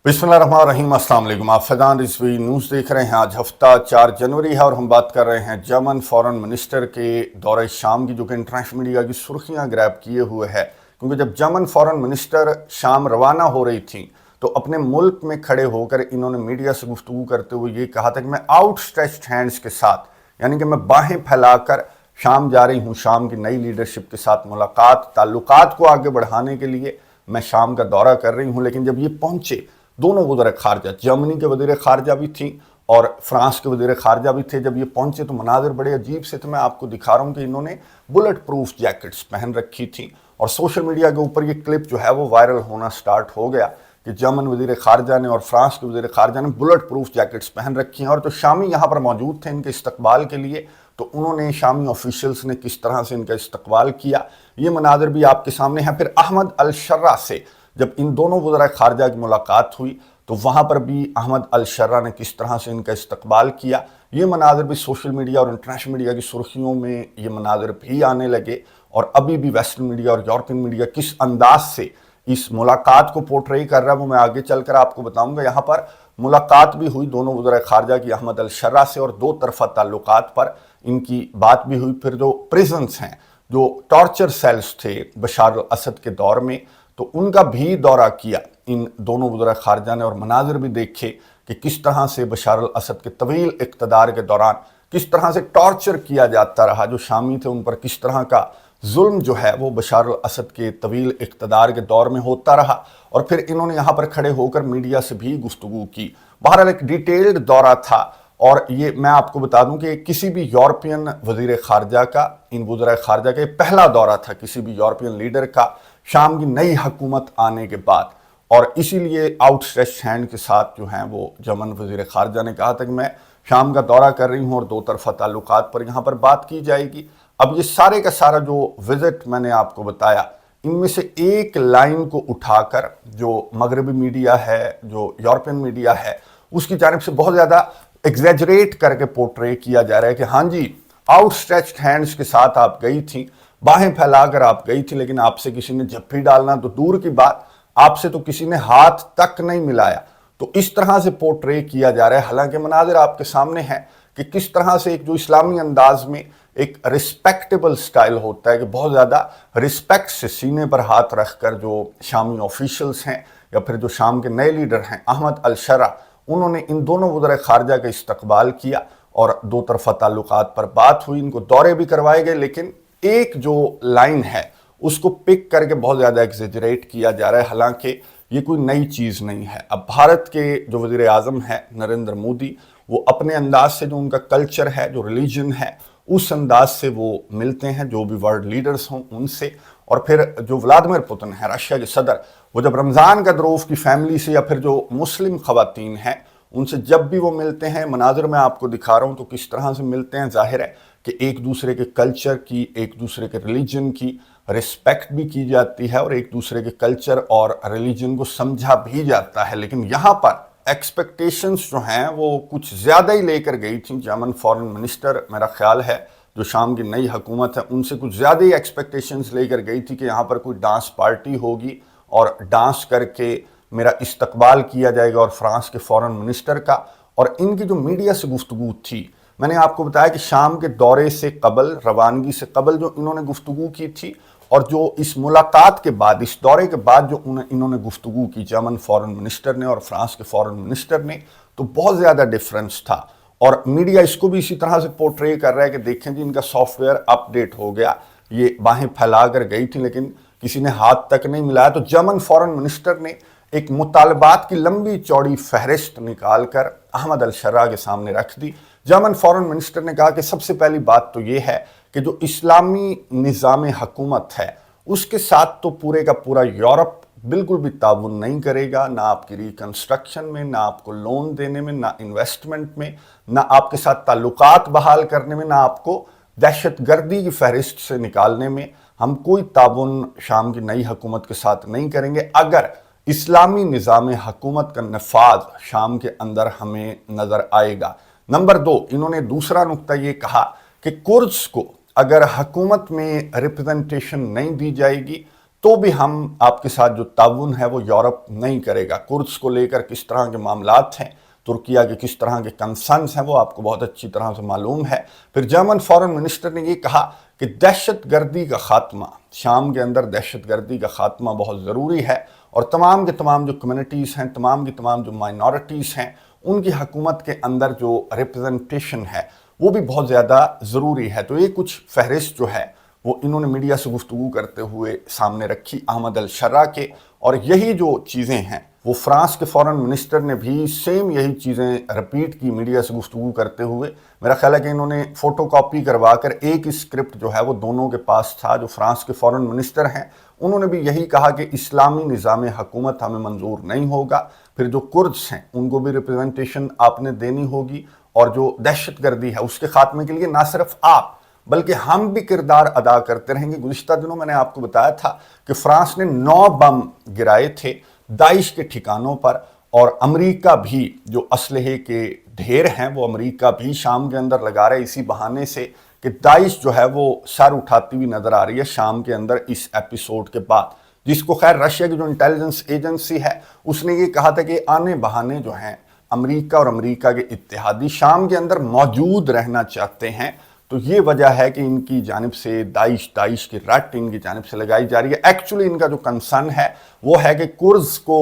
बिस्मिल्लाहिर्रहमानिर्रहीम, अस्सलाम वालेकुम। आप फैजान रिजवी न्यूज़ देख रहे हैं। आज हफ्ता 4 जनवरी है और हम बात कर रहे हैं जर्मन फॉरेन मिनिस्टर के दौरे शाम की, जो कि इंटरनेशनल मीडिया की सुर्खियां ग्रैब किए हुए है। क्योंकि जब जर्मन फॉरेन मिनिस्टर शाम रवाना हो रही थी तो अपने मुल्क में खड़े होकर इन्होंने मीडिया से गुफ्तगू करते हुए ये कहा था कि मैं आउटस्ट्रेच्ड हैंड्स के साथ, यानी कि मैं बाहें फैलाकर शाम जा रही हूँ। शाम की नई लीडरशिप के साथ मुलाकात, ताल्लुकात को आगे बढ़ाने के लिए मैं शाम का दौरा कर रही हूँ। लेकिन जब ये पहुंचे, दोनों वज़ीर ख़ारजा, जर्मनी के वज़ीर ख़ारजा भी थी और फ्रांस के वज़ीर ख़ारजा भी थे, जब ये पहुंचे तो मनाज़र बड़े अजीब से थे। मैं आपको दिखा रहा हूँ कि इन्होंने बुलेट प्रूफ जैकेट्स पहन रखी थी और सोशल मीडिया के ऊपर ये क्लिप जो है वो वायरल होना स्टार्ट हो गया कि जर्मन वज़ीर ख़ारजा ने और फ्रांस के वज़ीर ख़ारजा ने बुलेट प्रूफ जैकेट्स पहन रखी हैं। और जो शामी यहाँ पर मौजूद थे इनके इस्तकबाल के लिए, तो उन्होंने शामी ऑफिशियल्स ने किस तरह से इनका इस्तकबाल किया, ये मनाज़र भी आपके सामने है। फिर अहमद अल-शर्रा से जब इन दोनों वज़ीर ख़ारजा की मुलाकात हुई तो वहाँ पर भी अहमद अल-शर्रा ने किस तरह से इनका इस्तकबाल किया, ये मनाज़र भी सोशल मीडिया और इंटरनेशनल मीडिया की सुर्खियों में ये मनाज़र भी आने लगे। और अभी भी वेस्टर्न मीडिया और यूरोपियन मीडिया किस अंदाज से इस मुलाकात को पोर्ट्रे कर रहा है वो मैं आगे चलकर आपको बताऊंगा। यहाँ पर मुलाकात भी हुई दोनों वज़ीर ख़ारजा की अहमद अल-शर्रा से और दो तरफ़ा ताल्लुकात पर इनकी बात भी हुई। फिर जो प्रिजन्स हैं, जो टॉर्चर सेल्स थे बशार अल-असद के दौर में, तो उनका भी दौरा किया इन दोनों वज़ीर ख़ारजा ने और मनाज़िर भी देखे कि किस तरह से बशार अल-असद के तवील इक़्तिदार के दौरान किस तरह से टॉर्चर किया जाता रहा। जो शामी थे उन पर किस तरह का जुल्म जो है वो बशार अल-असद के तवील इक़्तिदार के दौर में होता रहा। और फिर इन्होंने यहाँ पर खड़े होकर मीडिया से भी गुफ्तगू की। बहरहाल एक डिटेल्ड दौरा था और ये मैं आपको बता दूं कि किसी भी यूरोपियन वज़ीर ख़ारजा का, इन वज़ीर ख़ारजा का पहला दौरा था किसी भी यूरोपियन लीडर का शाम की नई हुकूमत आने के बाद। और इसीलिए आउटस्ट्रेच्ड हैंड के साथ जो हैं वो जर्मन वज़ीर ख़ारजा ने कहा था कि मैं शाम का दौरा कर रही हूँ और दो तरफ़ा ताल्लुकात पर यहाँ पर बात की जाएगी। अब ये सारे का सारा जो विज़िट मैंने आपको बताया, इनमें से एक लाइन को उठाकर जो मगरबी मीडिया है, जो यूरोपियन मीडिया है, उसकी जानिब से बहुत ज़्यादा एग्जैजरेट करके पोर्ट्रे किया जा रहा है कि हाँ जी, आउटस्ट्रेच्ड हैंड्स के साथ आप गई थी, बाहें फैलाकर आप गई थी, लेकिन आपसे किसी ने जप्फी डालना तो दूर की बात, आपसे तो किसी ने हाथ तक नहीं मिलाया। तो इस तरह से पोर्ट्रे किया जा रहा है। हालांकि मनाज़िर आपके सामने है कि किस तरह से एक जो इस्लामी अंदाज में एक रिस्पेक्टेबल स्टाइल होता है कि बहुत ज़्यादा रिस्पेक्ट से सीने पर हाथ रखकर जो शामी ऑफिशियल्स हैं या फिर जो शाम के नए लीडर हैं अहमद अल-शर्रा, उन्होंने इन दोनों वज़ीर ख़ारजा का इस्तकबाल किया और दो तरफ़ा ताल्लुकात पर बात हुई। इनको दौरे भी करवाए गए, लेकिन एक जो लाइन है उसको पिक करके बहुत ज़्यादा एक्सेजरेट किया जा रहा है। हालांकि ये कोई नई चीज़ नहीं है। अब भारत के जो वज़ीर आज़म है नरेंद्र मोदी, वो अपने अंदाज से, जो उनका कल्चर है, जो रिलीजन है, उस अंदाज से वो मिलते हैं जो भी वर्ल्ड लीडर्स हों उनसे। और फिर जो व्लादिमीर पुतिन है रशिया के सदर, वो जब रमज़ान का द्रोफ की फैमिली से या फिर जो मुस्लिम ख़वातीन हैं उनसे जब भी वो मिलते हैं, मनाज़िर मैं आपको दिखा रहा हूँ तो किस तरह से मिलते हैं। जाहिर है कि एक दूसरे के कल्चर की, एक दूसरे के रिलीजन की रिस्पेक्ट भी की जाती है और एक दूसरे के कल्चर और रिलीजन को समझा भी जाता है। लेकिन यहाँ पर एक्सपेक्टेशंस जो हैं वो कुछ ज़्यादा ही लेकर गई थी जर्मन फॉरेन मिनिस्टर। मेरा ख्याल है जो शाम की नई हुकूमत है उनसे कुछ ज़्यादा ही एक्सपेक्टेशंस लेकर गई थी कि यहाँ पर कोई डांस पार्टी होगी और डांस करके मेरा इस्तकबाल किया जाएगा और फ्रांस के फॉरेन मिनिस्टर का। और इनकी जो मीडिया से गुफ्तगू थी, मैंने आपको बताया कि शाम के दौरे से कबल, रवानगी से कबल जो इन्होंने गुफ्तगू की थी और जो इस मुलाकात के बाद, इस दौरे के बाद जो इन्होंने गुफ्तगू की जर्मन फॉरेन मिनिस्टर ने और फ्रांस के फॉरेन मिनिस्टर ने, तो बहुत ज़्यादा डिफरेंस था। और मीडिया इसको भी इसी तरह से पोर्ट्रे कर रहा है कि देखें जी, इनका सॉफ्टवेयर अपडेट हो गया, ये बाहें फैला कर गई थी लेकिन किसी ने हाथ तक नहीं मिलाया। तो जर्मन फॉरेन मिनिस्टर ने एक मुतालबात की लंबी चौड़ी फहरिस्त निकाल कर अहमद अल-शर्रा के सामने रख दी। जर्मन फॉरेन मिनिस्टर ने कहा कि सबसे पहली बात तो ये है कि जो इस्लामी निज़ाम हुकूमत है उसके साथ तो पूरे का पूरा यूरोप बिल्कुल भी ताउन नहीं करेगा, ना आपकी रिकन्स्ट्रक्शन में, ना आपको लोन देने में, ना इन्वेस्टमेंट में, ना आपके साथ ताल्लुकात बहाल करने में, ना आपको दहशत गर्दी की फहरिस्त से निकालने में। हम कोई ताउन शाम की नई हुकूमत के साथ नहीं करेंगे अगर इस्लामी निज़ाम हुकूमत का नफाज शाम के अंदर हमें नज़र आएगा। नंबर 2, इन्होंने दूसरा नुक्ता ये कहा कि कुर्द्स को अगर हुकूमत में रिप्रेजेंटेशन नहीं दी जाएगी तो भी हम आपके साथ जो ताउन है वो यूरोप नहीं करेगा। कुर्द्स को लेकर किस तरह के मामलात हैं, तुर्किया के किस तरह के कंसर्न्स हैं, वो आपको बहुत अच्छी तरह से मालूम है। फिर जर्मन फॉरेन मिनिस्टर ने ये कहा कि दहशतगर्दी का खात्मा, शाम के अंदर दहशतगर्दी का खात्मा बहुत ज़रूरी है और तमाम के तमाम जो कम्युनिटीज़ हैं, तमाम की तमाम जो माइनॉरिटीज़ हैं, उनकी हुकूमत के अंदर जो रिप्रेजेंटेशन है वो भी बहुत ज़्यादा ज़रूरी है। तो ये कुछ फहरिस्त जो है वो इन्होंने मीडिया से गुफ्तगू करते हुए सामने रखी अहमद अल शर्रा के, और यही जो चीज़ें हैं वो फ्रांस के फॉरेन मिनिस्टर ने भी सेम यही चीज़ें रिपीट की मीडिया से गुफ्तगू करते हुए। मेरा ख्याल है कि इन्होंने फ़ोटो कॉपी करवा कर एक स्क्रिप्ट जो है वो दोनों के पास था। जो फ्रांस के फॉरेन मिनिस्टर हैं उन्होंने भी यही कहा कि इस्लामी निज़ाम हुकूमत हमें मंजूर नहीं होगा, फिर जो कुर्द्स हैं उनको भी रिप्रेजेंटेशन आपने देनी होगी, और जो दहशतगर्दी है उसके खात्मे के लिए ना सिर्फ आप बल्कि हम भी किरदार अदा करते रहेंगे। गुज़िश्ता दिनों मैंने आपको बताया था कि फ्रांस ने 9 बम गिराए थे दाइश के ठिकानों पर, और अमेरिका भी जो असलहे के ढेर हैं वो अमेरिका भी शाम के अंदर लगा रहे, इसी बहाने से कि दाइश जो है वो सर उठाती हुई नजर आ रही है शाम के अंदर इस एपिसोड के बाद, जिसको खैर रशिया की जो इंटेलिजेंस एजेंसी है उसने ये कहा था कि आने बहाने जो हैं अमेरिका और अमेरिका के इत्तेहादी शाम के अंदर मौजूद रहना चाहते हैं। तो ये वजह है कि इनकी जानिब से दाइश की रट इनकी जानिब से लगाई जा रही है। एक्चुअली इनका जो कंसर्न है वो है कि कुर्द्स को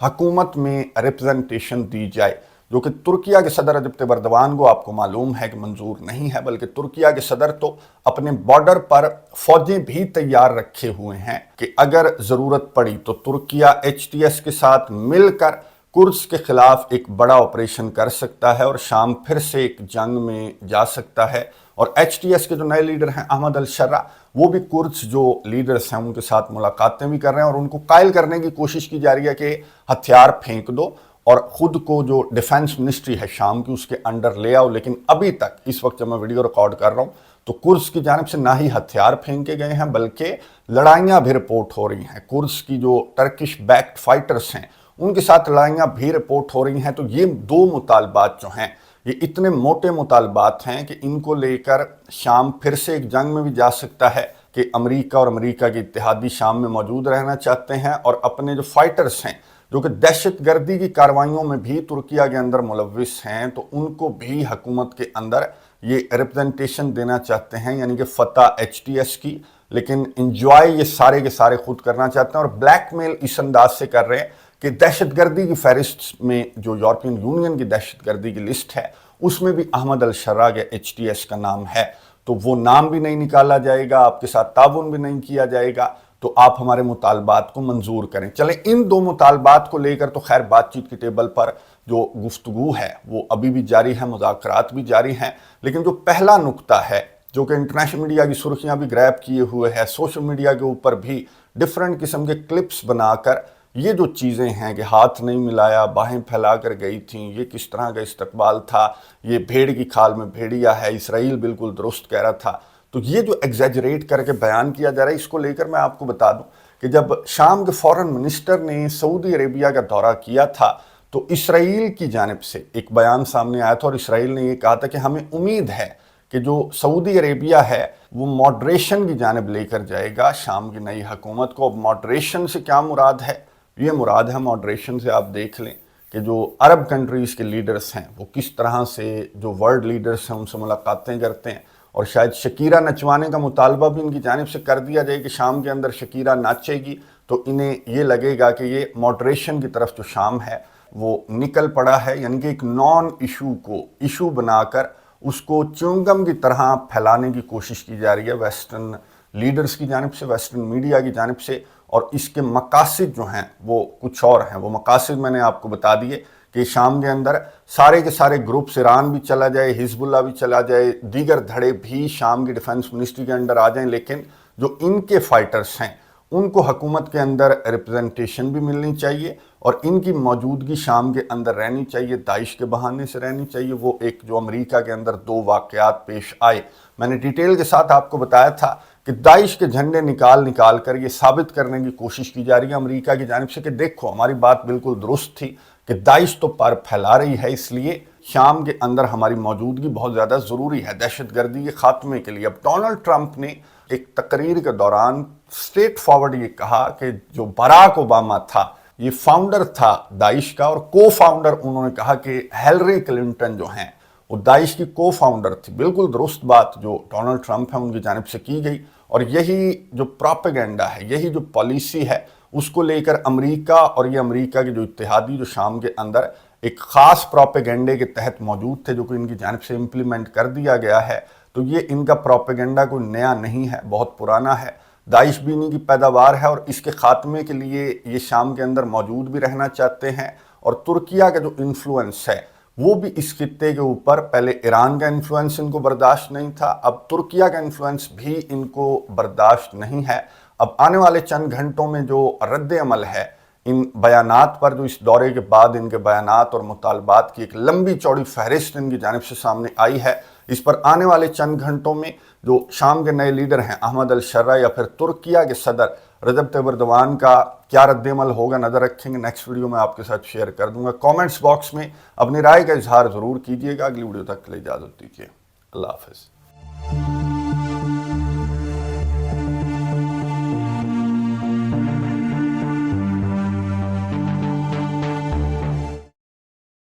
हुकूमत में रिप्रेजेंटेशन दी जाए, जो कि तुर्किया के सदर रजब तैयब एर्दोगान को आपको मालूम है कि मंजूर नहीं है, बल्कि तुर्किया के सदर तो अपने बॉर्डर पर फौजें भी तैयार रखे हुए हैं कि अगर ज़रूरत पड़ी तो तुर्किया HTS के साथ मिलकर कुर्द्स के खिलाफ एक बड़ा ऑपरेशन कर सकता है और शाम फिर से एक जंग में जा सकता है। और HTS के जो नए लीडर हैं अहमद अल शर्रा, वो भी कुर्द्स जो लीडर्स हैं उनके साथ मुलाकातें भी कर रहे हैं और उनको कायल करने की कोशिश की जा रही है कि हथियार फेंक दो और ख़ुद को जो डिफेंस मिनिस्ट्री है शाम की उसके अंडर ले आओ। लेकिन अभी तक इस वक्त जब मैं वीडियो रिकॉर्ड कर रहा हूँ तो कुर्द्स की जानिब से ना ही हथियार फेंके गए हैं बल्कि लड़ाइयाँ भी रिपोर्ट हो रही हैं। कुर्द्स की जो टर्किश बैक्ड फाइटर्स हैं उनके साथ लड़ाइयाँ भी रिपोर्ट हो रही हैं। तो ये 2 मुतालबात जो हैं ये इतने मोटे मुतालबात हैं कि इनको लेकर शाम फिर से एक जंग में भी जा सकता है कि अमेरिका और अमेरिका के इत्तेहादी शाम में मौजूद रहना चाहते हैं और अपने जो फाइटर्स हैं जो कि दहशतगर्दी की कार्रवाइयों में भी तुर्किया के अंदर मुलव्विस हैं, तो उनको भी हुकूमत के अंदर ये रिप्रेजेंटेशन देना चाहते हैं, यानी कि फतह HTS की। लेकिन इंजॉय ये सारे के सारे खुद करना चाहते हैं और ब्लैकमेल इस अंदाज से कर रहे हैं कि दहशतगर्दी की फहरिस्त में जो यूरोपियन यूनियन की दहशतगर्दी की लिस्ट है उसमें भी अहमद अल शर्रा के HTS का नाम है, तो वो नाम भी नहीं निकाला जाएगा, आपके साथ ताउन भी नहीं किया जाएगा, तो आप हमारे मुतालबात को मंजूर करें। चलें, इन 2 मुतालबात को लेकर तो खैर बातचीत की टेबल पर जो गुफ्तगू है वो अभी भी जारी है, मुज़ाकरात भी जारी हैं। लेकिन जो पहला नुक्ता है जो कि इंटरनेशनल मीडिया की सुर्खियां भी ग्रैब किए हुए है, सोशल मीडिया के ऊपर भी डिफरेंट किस्म के क्लिप्स बनाकर ये जो चीज़ें हैं कि हाथ नहीं मिलाया, बाहें फैला कर गई थी, ये किस तरह का इस्तकबाल था, ये भेड़ की खाल में भेड़िया है, इसराइल बिल्कुल दुरुस्त कह रहा था, तो ये जो एग्जैजरेट करके बयान किया जा रहा है इसको लेकर मैं आपको बता दूं कि जब शाम के फॉरेन मिनिस्टर ने सऊदी अरेबिया का दौरा किया था तो इसराइल की जानिब से एक बयान सामने आया था और इसराइल ने ये कहा था कि हमें उम्मीद है कि जो सऊदी अरेबिया है वो मॉडरेशन की जानिब लेकर जाएगा शाम की नई हुकूमत को। अब मॉडरेशन से क्या मुराद है? ये मुराद है मॉडरेशन से आप देख लें कि जो अरब कंट्रीज़ के लीडर्स हैं वो किस तरह से जो वर्ल्ड लीडर्स हैं उनसे मुलाकातें करते हैं, और शायद शकीरा नचवाने का मुतालबा भी इनकी जानिब से कर दिया जाए कि शाम के अंदर शकीरा नाचेगी, तो इन्हें ये लगेगा कि ये मॉडरेशन की तरफ जो शाम है वो निकल पड़ा है, यानी कि एक नॉन इशू को इशू बनाकर उसको च्युइंगम की तरह फैलाने की कोशिश की जा रही है वेस्टर्न लीडर्स की जानिब से, वेस्टर्न मीडिया की जानिब से। और इसके मकासद जो हैं वो कुछ और हैं। वो मकासद मैंने आपको बता दिए कि शाम के अंदर सारे के सारे ग्रुप्स, ईरान भी चला जाए, हिजबुल्ला भी चला जाए, दीगर धड़े भी शाम की डिफेंस मिनिस्ट्री के अंडर आ जाएं, लेकिन जो इनके फाइटर्स हैं उनको हुकूमत के अंदर रिप्रेजेंटेशन भी मिलनी चाहिए और इनकी मौजूदगी शाम के अंदर रहनी चाहिए, दाइश के बहाने से रहनी चाहिए। वो एक जो अमेरिका के अंदर 2 वाक़यात पेश आए, मैंने डिटेल के साथ आपको बताया था कि दाइश के झंडे निकाल कर ये साबित करने की कोशिश की जा रही है अमेरिका की जानिब से कि देखो हमारी बात बिल्कुल दुरुस्त थी कि दाइश तो पर फैला रही है, इसलिए شام کے اندر ہماری موجودگی بہت زیادہ ضروری ہے دہشت گردی کے خاتمے کے لیے۔ اب ڈونلڈ ٹرمپ نے ایک تقریر کے دوران اسٹریٹ فارورڈ یہ کہا کہ جو باراک اوباما تھا یہ فاؤنڈر تھا داعش کا، اور کو فاؤنڈر انہوں نے کہا کہ ہیلری کلنٹن جو ہیں وہ داعش کی کو فاؤنڈر تھی۔ بالکل درست بات جو ڈونلڈ ٹرمپ ہیں ان کی جانب سے کی گئی، اور یہی جو پروپیگنڈا ہے، یہی جو پالیسی ہے، اس کو لے کر امریکہ اور یہ امریکہ کے جو اتحادی جو شام کے اندر ایک خاص پروپیگنڈے کے تحت موجود تھے جو کہ ان کی جانب سے امپلیمنٹ کر دیا گیا ہے۔ تو یہ ان کا پروپیگنڈا کوئی نیا نہیں ہے، بہت پرانا ہے۔ داعش بھی انہی کی پیداوار ہے، اور اس کے خاتمے کے لیے یہ شام کے اندر موجود بھی رہنا چاہتے ہیں۔ اور ترکیہ کا جو انفلوئنس ہے وہ بھی اس خطے کے اوپر، پہلے ایران کا انفلوئنس ان کو برداشت نہیں تھا، اب ترکیہ کا انفلوئنس بھی ان کو برداشت نہیں ہے۔ اب آنے والے چند گھنٹوں میں جو رد عمل ہے ان بیانات پر، جو اس دورے کے بعد ان کے بیانات اور مطالبات کی ایک لمبی چوڑی فہرست ان کی جانب سے سامنے آئی ہے، اس پر آنے والے چند گھنٹوں میں جو شام کے نئے لیڈر ہیں احمد الشرع یا پھر ترکیہ کے صدر رجب طیب ایردوان کا کیا رد عمل ہوگا نظر رکھیں گے۔ نیکسٹ ویڈیو میں آپ کے ساتھ شیئر کر دوں گا۔ کامنٹس باکس میں اپنی رائے کا اظہار ضرور کیجیے گا۔ اگلی ویڈیو تک کے لیے اجازت دیجیے، اللہ حافظ۔